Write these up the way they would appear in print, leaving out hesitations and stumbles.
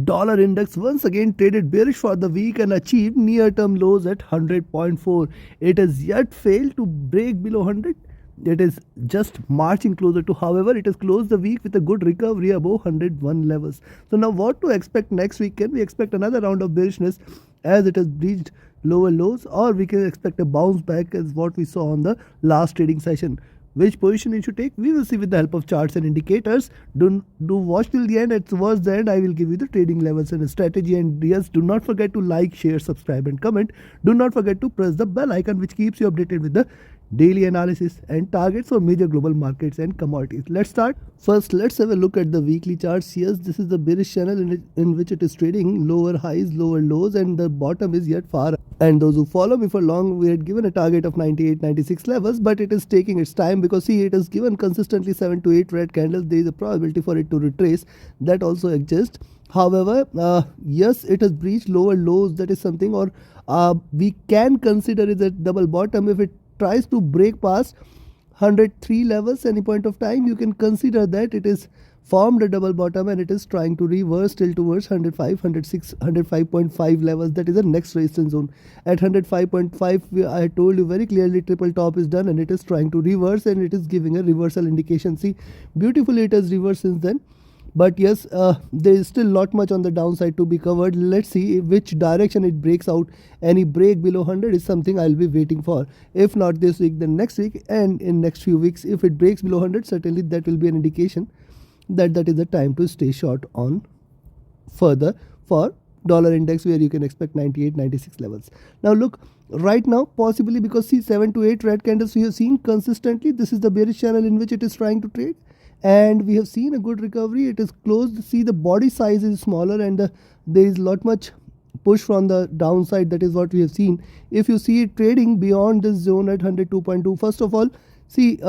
Dollar index once again traded bearish for the week and achieved near-term lows at 100.4. It has yet failed to break below 100. It is just marching closer to. However, it has closed the week with a good recovery above 101 levels. So now what to expect next week? Can we expect another round of bearishness as it has breached lower lows, or we can expect a bounce back as what we saw on the last trading session? Which position you should take, we will see with the help of charts and indicators. Do watch till the end. Towards the end, I will give you the trading levels and strategy. And yes, do not forget to like, share, subscribe and comment. Do not forget to press the bell icon, which keeps you updated with the daily analysis and targets for major global markets and commodities. Let's start. First, let's have a look at the weekly charts. Yes, this is the bearish channel in which it is trading lower highs, lower lows, and the bottom is yet far. And those who follow me for long, we had given a target of 98, 96 levels, but it is taking its time because see, it has given consistently 7 to 8 red candles. There is a probability for it to retrace. That also exists. However, yes, it has breached lower lows. That is something, or we can consider it a double bottom. If it tries to break past 103 levels any point of time, you can consider that it is formed a double bottom and it is trying to reverse till towards 105, 106, 105.5 levels. That is the next resistance zone. At 105.5, I told you very clearly triple top is done and it is trying to reverse, and it is giving a reversal indication. See, beautifully it has reversed since then. But yes, there is still lot much on the downside to be covered. Let's see which direction it breaks out. Any break below 100 is something I'll be waiting for. If not this week, then next week, and in next few weeks. If it breaks below 100, certainly that will be an indication that is the time to stay short on further for dollar index, where you can expect 98, 96 levels. Now look, right now possibly because see 7 to 8 red candles we have seen consistently. This is the bearish channel in which it is trying to trade. And we have seen a good recovery. It is closed. See, the body size is smaller and there is lot much push from the downside. That is what we have seen. If you see it trading beyond this zone at 102.2, first of all, see,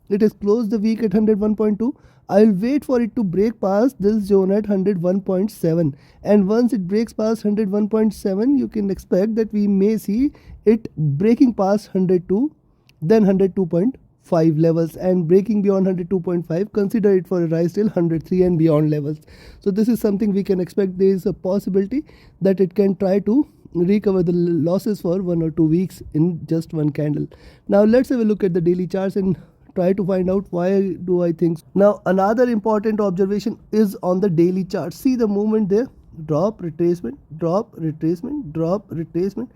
it has closed the week at 101.2. I'll wait for it to break past this zone at 101.7, and once it breaks past 101.7, you can expect that we may see it breaking past 102, then 102.5 levels, and breaking beyond 102.5, consider it for a rise till 103 and beyond levels. So this is something we can expect. There is a possibility that it can try to recover the losses for 1 or 2 weeks in just one candle. Now let's have a look at the daily charts and try to find out why do I think so. Now another important observation is on the daily chart. See the movement there, drop, retracement, drop, retracement, drop, retracement,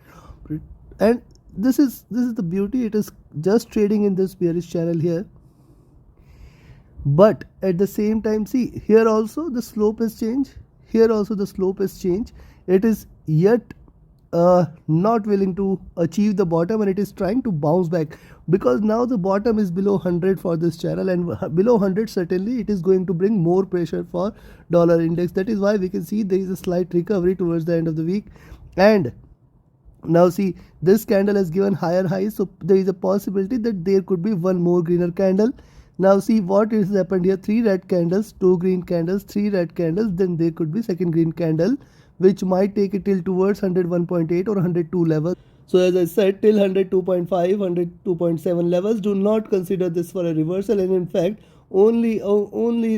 and this is the beauty. It is just trading in this bearish channel here, but at the same time, see here also the slope has changed, here also the slope has changed. It is yet not willing to achieve the bottom, and it is trying to bounce back because now the bottom is below 100 for this channel, and below 100 certainly it is going to bring more pressure for dollar index. That is why we can see there is a slight recovery towards the end of the week. And now see, this candle has given higher highs, so there is a possibility that there could be one more greener candle. Now see what has happened here: 3 red candles, 2 green candles, 3 red candles, then there could be second green candle, which might take it till towards 101.8 or 102 levels. So as I said, till 102.5, 102.7 levels, do not consider this for a reversal. And in fact, only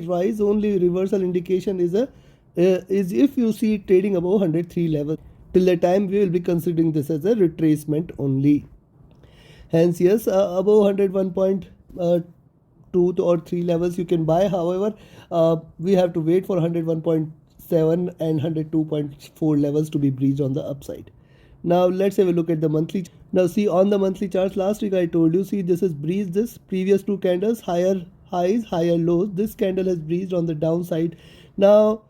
rise, only reversal indication is if you see it trading above 103 levels. Till the time we will be considering this as a retracement only. Hence, yes, above 101.2 or 3 levels you can buy. However, we have to wait for 101.7 and 102.4 levels to be breached on the upside. Now let's have a look at the monthly. Now see, on the monthly charts, last week I told you, see, this has breached this previous 2 candles, higher highs, higher lows. This candle has breached on the downside. Now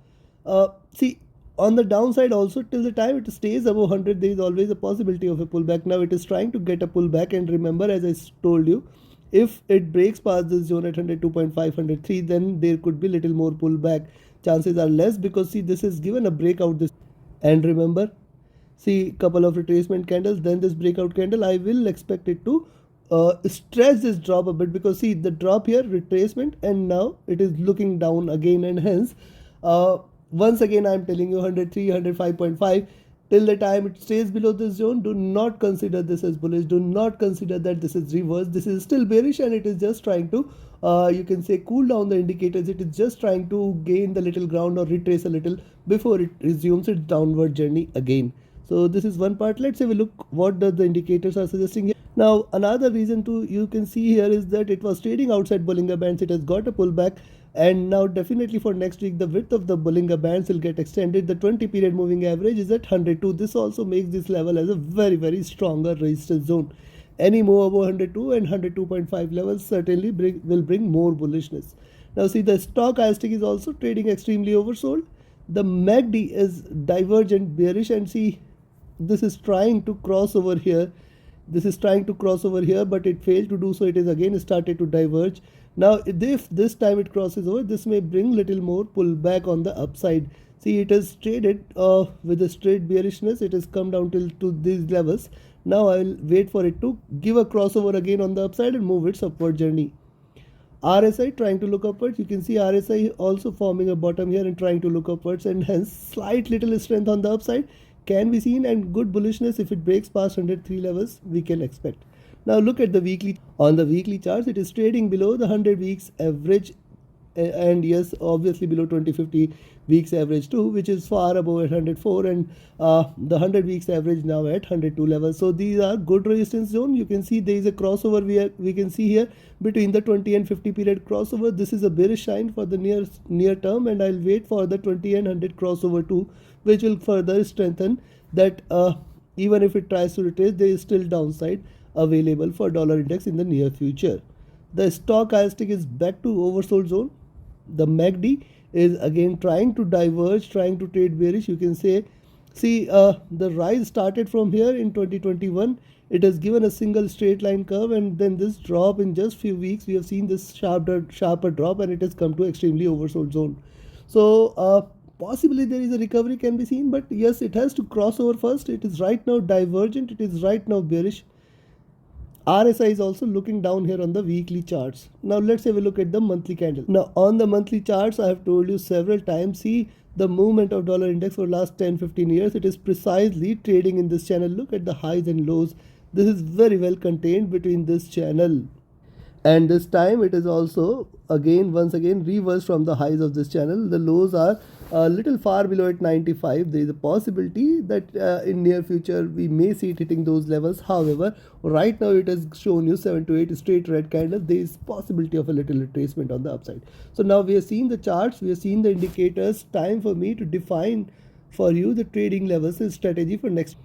see, on the downside also, till the time it stays above 100, there is always a possibility of a pullback. Now it is trying to get a pullback, and remember, as I told you, if it breaks past this zone at 102.5, 103, then there could be little more pullback. Chances are less because see, this is given a breakout this, and remember, see, couple of retracement candles, then this breakout candle. I will expect it to stretch this drop a bit because see, the drop here, retracement, and now it is looking down again, and hence once again I am telling you 103, 105.5 till the time it stays below this zone, do not consider this as bullish. Do not consider that this is reverse. This is still bearish, and it is just trying to you can say cool down the indicators. It is just trying to gain the little ground or retrace a little before it resumes its downward journey again. So this is one part. Let's have a look what the indicators are suggesting here. Now another reason to you can see here is that it was trading outside Bollinger Bands. It has got a pullback, and now definitely for next week the width of the Bollinger Bands will get extended. The 20 period moving average is at 102. This also makes this level as a very stronger resistance zone. Any move above 102 and 102.5 levels certainly will bring more bullishness. Now see, the stochastic is also trading extremely oversold. The MACD is divergent bearish, and see, this is trying to cross over here. This is trying to cross over here, but it failed to do so. It is again started to diverge. Now if this time it crosses over, this may bring little more pullback on the upside. See, it has traded with a straight bearishness. It has come down to these levels. Now I will wait for it to give a crossover again on the upside and move its upward journey. RSI trying to look upwards. You can see RSI also forming a bottom here and trying to look upwards, and hence slight little strength on the upside can be seen, and good bullishness if it breaks past 103 levels we can expect. Now look at the weekly. On the weekly charts, it is trading below the 100 weeks average, and yes, obviously below 2050 weeks average too, which is far above at 104, and the 100 weeks average now at 102 levels. So these are good resistance zone. You can see there is a crossover we can see here between the 20 and 50 period crossover. This is a bearish sign for the near term, and I'll wait for the 20 and 100 crossover too, which will further strengthen that even if it tries to retrace, there is still downside available for dollar index in the near future. The stochastic is back to oversold zone. The MACD is again trying to diverge, trying to trade bearish. You can say, see, the rise started from here in 2021. It has given a single straight line curve, and then this drop in just few weeks we have seen this sharper drop, and it has come to extremely oversold zone. So possibly there is a recovery can be seen, but yes, it has to cross over first. It is right now divergent. It is right now bearish. RSI is also looking down here on the weekly charts. Now let's have a look at the monthly candle. Now on the monthly charts, I have told you several times, see the movement of dollar index for last 10-15 years. It is precisely trading in this channel. Look at the highs and lows. This is very well contained between this channel. And this time it is also once again reversed from the highs of this channel. The lows are a little far below at 95. There is a possibility that in near future we may see it hitting those levels. However, right now it has shown you 7 to 8 straight red candles. There is possibility of a little retracement on the upside. So now we have seen the charts, we have seen the indicators. Time for me to define for you the trading levels and strategy for next.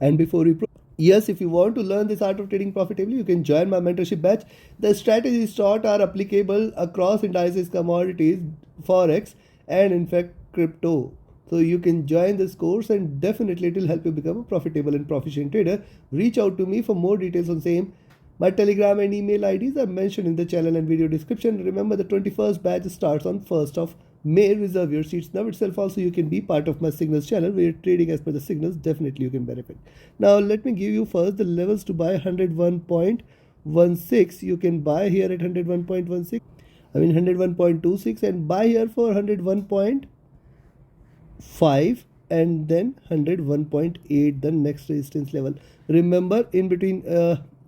And before we yes, if you want to learn this art of trading profitably, you can join my mentorship batch. The strategies taught are applicable across indices, commodities, forex, and in fact crypto. So you can join this course, and definitely it will help you become a profitable and proficient trader. Reach out to me for more details on same. My Telegram and email IDs are mentioned in the channel and video description. Remember, the 21st batch starts on 1st of May. Reserve your seats now itself. Also, you can be part of my signals channel where you're trading as per the signals. Definitely you can benefit. Now let me give you first the levels to buy. 101.16 you can buy here at 101.16, 101.26, and buy here for 101.5, and then 101.8 the next resistance level. Remember, in between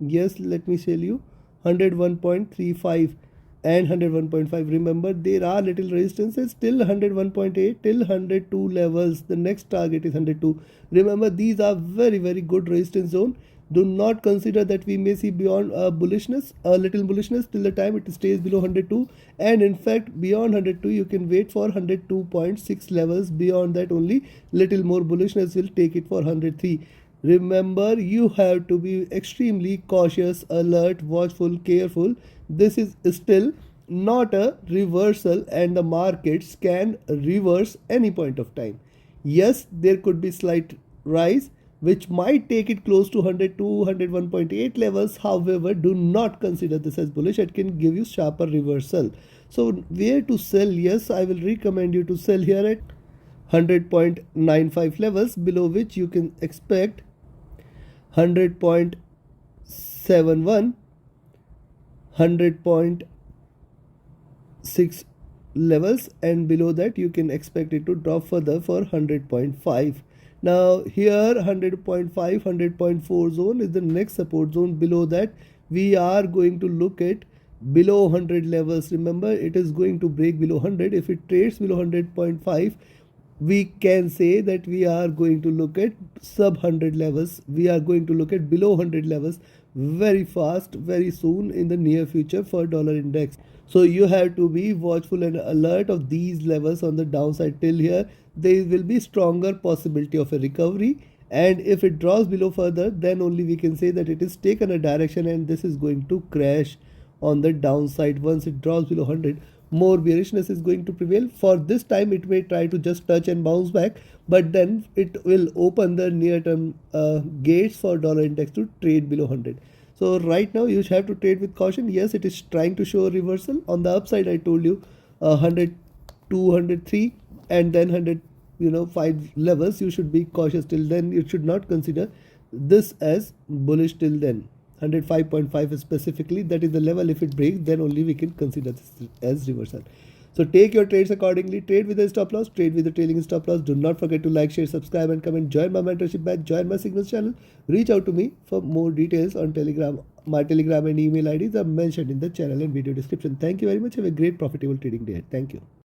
yes, let me tell you, 101.35 and 101.5. Remember, there are little resistances till 101.8 till 102 levels. The next target is 102. Remember, these are very good resistance zone. Do not consider that we may see beyond bullishness, a little bullishness till the time it stays below 102, and in fact beyond 102 you can wait for 102.6 levels. Beyond that only little more bullishness will take it for 103. Remember, you have to be extremely cautious, alert, watchful, careful. This is still not a reversal, and the markets can reverse any point of time. Yes, there could be slight rise which might take it close to 102, 101.8 levels. However, do not consider this as bullish. It can give you sharper reversal. So where to sell? Yes, I will recommend you to sell here at 100.95 levels, below which you can expect 100.71, 100.6 levels, and below that you can expect it to drop further for 100.5. Now here 100.5, 100.4 zone is the next support zone. Below that we are going to look at below 100 levels. Remember, it is going to break below 100. If it trades below 100.5, we can say that we are going to look at sub 100 levels. We are going to look at below 100 levels very fast, very soon in the near future for dollar index. So you have to be watchful and alert of these levels on the downside. Till here there will be stronger possibility of a recovery, and if it drops below further, then only we can say that it is taken a direction and this is going to crash on the downside. Once it drops below 100, more bearishness is going to prevail. For this time it may try to just touch and bounce back, but then it will open the near term gates for dollar index to trade below 100. So right now you have to trade with caution. Yes, it is trying to show a reversal. On the upside, I told you 100, 203 and then 100, 5 levels. You should be cautious till then. You should not consider this as bullish till then. 105.5 specifically, that is the level. If it breaks, then only we can consider this as reversal. So take your trades accordingly. Trade with a stop loss, trade with a trailing stop loss. Do not forget to like, share, subscribe and comment. Join my mentorship batch, join my signals channel. Reach out to me for more details on Telegram. My Telegram and email IDs are mentioned in the channel and video description. Thank you very much. Have a great profitable trading day. Thank you.